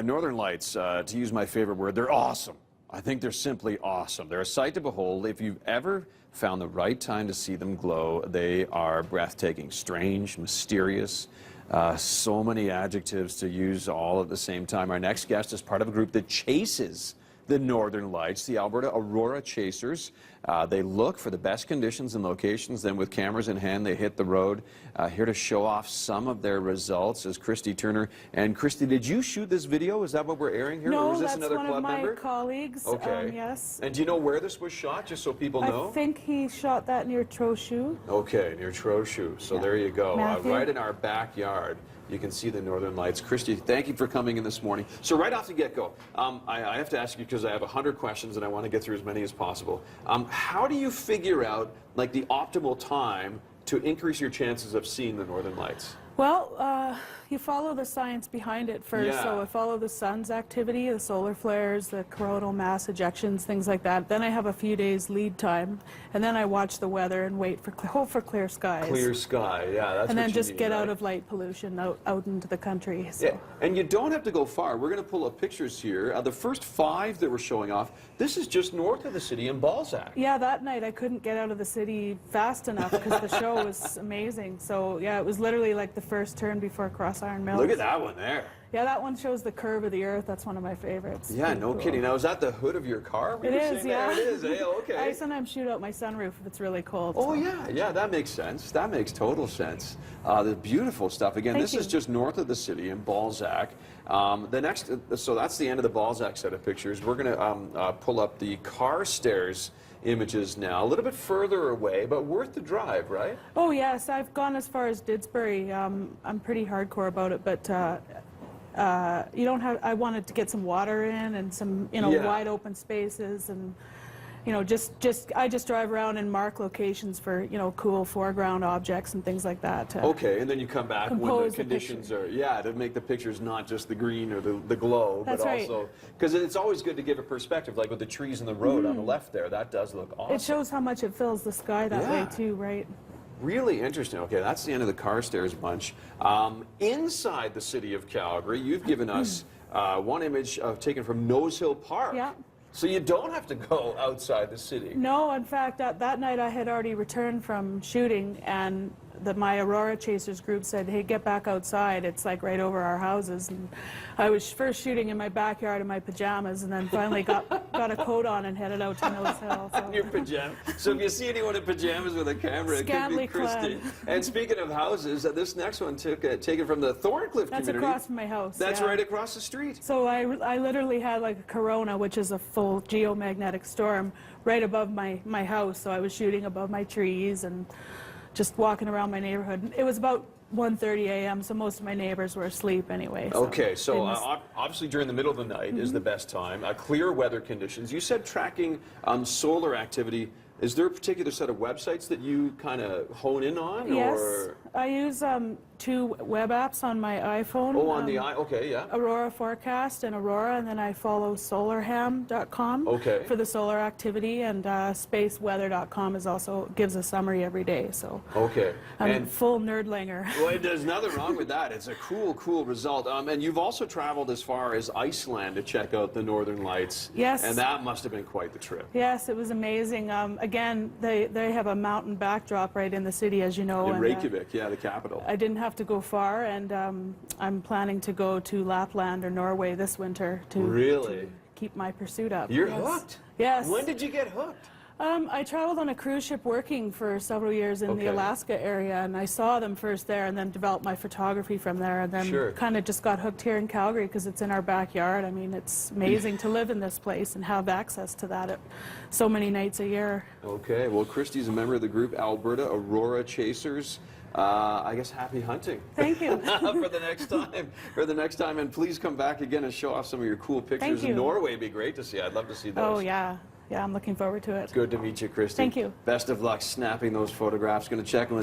Northern Lights, to use my favorite word, they're awesome. I think they're simply awesome. They're a sight to behold. If you've ever found the right time to see them glow, they are breathtaking, strange, mysterious, so many adjectives to use all at the same time. Our next guest is part of a group that chases the Northern Lights, the Alberta Aurora Chasers. They look for the best conditions and locations, then with cameras in hand they hit the road. Here to show off some of their results is Christy Turner. And Christy, did you shoot this video? Is that what we're airing here? No, or is this that's another one club of my member? colleagues. Okay. Yes. And do you know where this was shot, just so people know? I think he shot that near Trochu. Okay, near Trochu. So there you go. Matthew? Right in our backyard. You can see the Northern Lights. Christy, thank you for coming in this morning. So right off the get-go, I have to ask you, because I have 100 questions and I want to get through as many as possible. How do you figure out like the optimal time to increase your chances of seeing the Northern Lights? Well, you follow the science behind it first. Yeah. So I follow the sun's activity, the solar flares, the coronal mass ejections, things like that. Then I have a few days lead time, and then I watch the weather and wait for hope for clear skies. Clear sky, yeah, that's and then what you just need, get right? out of light pollution out into the country. So. Yeah, and you don't have to go far. We're going to pull up pictures here. The first 5 that we're showing off, this is just north of the city in Balzac. Yeah, that night I couldn't get out of the city fast enough because the show was amazing. So yeah, it was literally like the first turn before Cross Iron Mills. Look at that one there. Yeah, that one shows the curve of the earth. That's one of my favorites. Yeah, no kidding. Now, is that the hood of your car? It is, yeah. There it is, eh? Okay. I sometimes shoot out my sunroof if it's really cold. Oh, so. yeah, that makes sense. That makes total sense. The beautiful stuff. Again, Thank this you. is just north of the city in Balzac. The next, so that's the end of the Balzac set of pictures. We're going to pull up the Carstairs images now, a little bit further away, but worth the drive, right? Oh, yes. I've gone as far as Didsbury. I'm pretty hardcore about it, but you don't have. I wanted to get some water in and some, wide open spaces, and I just drive around and mark locations for cool foreground objects and things like that. Okay, and then you come back when the compose the conditions are, to make the pictures not just the green or the glow, That's but right. also, because it's always good to give a perspective, like with the trees and the road on the left there. That does look awesome. It shows how much it fills the sky that way too, right? Really interesting. Okay, that's the end of the Carstairs bunch. Inside the city of Calgary, you've given us one image taken from Nose Hill Park. Yeah. So you don't have to go outside the city. No, in fact, that night I had already returned from shooting, and my Aurora Chasers group said, hey, get back outside. It's like right over our houses. And I was first shooting in my backyard in my pajamas, and then finally got a coat on and headed out to Nose Hill. So. In your pajamas. So if you see anyone in pajamas with a camera, it could be Christy. And speaking of houses, this next one taken from the Thorncliffe That's community. across from my house. That's yeah. right across the street. So I literally had like a corona, which is a full geomagnetic storm, right above my house. So I was shooting above my trees and just walking around my neighborhood. It was about 1:30 a.m., so most of my neighbors were asleep anyway. So okay, so obviously during the middle of the night is the best time. Clear weather conditions. You said tracking solar activity. Is there a particular set of websites that you kind of hone in on? Yes, or? I use 2 web apps on my iPhone. Oh, on the okay, yeah. Aurora Forecast and Aurora, and then I follow solarham.com for the solar activity, and spaceweather.com is also gives a summary every day. So I'm full nerdlinger. Well, there's nothing wrong with that. It's a cool result. And you've also traveled as far as Iceland to check out the Northern Lights. Yes. And that must have been quite the trip. Yes, it was amazing. Again, they have a mountain backdrop right in the city, as you know. In Reykjavik, yeah, the capital. I didn't have to go far, and I'm planning to go to Lapland or Norway this winter to keep my pursuit up. You're hooked? Yes. When did you get hooked? I traveled on a cruise ship working for several years in the Alaska area, and I saw them first there and then developed my photography from there, and then kind of just got hooked here in Calgary because it's in our backyard. I mean, it's amazing to live in this place and have access to that so many nights a year. Okay, well, Christy's a member of the group Alberta Aurora Chasers. I guess happy hunting. Thank you. for the next time, and please come back again and show off some of your cool pictures. Thank you. In Norway would be great to see. I'd love to see those. Oh, yeah. Yeah, I'm looking forward to it. Good to meet you, Christy. Thank you. Best of luck snapping those photographs. Going to check on the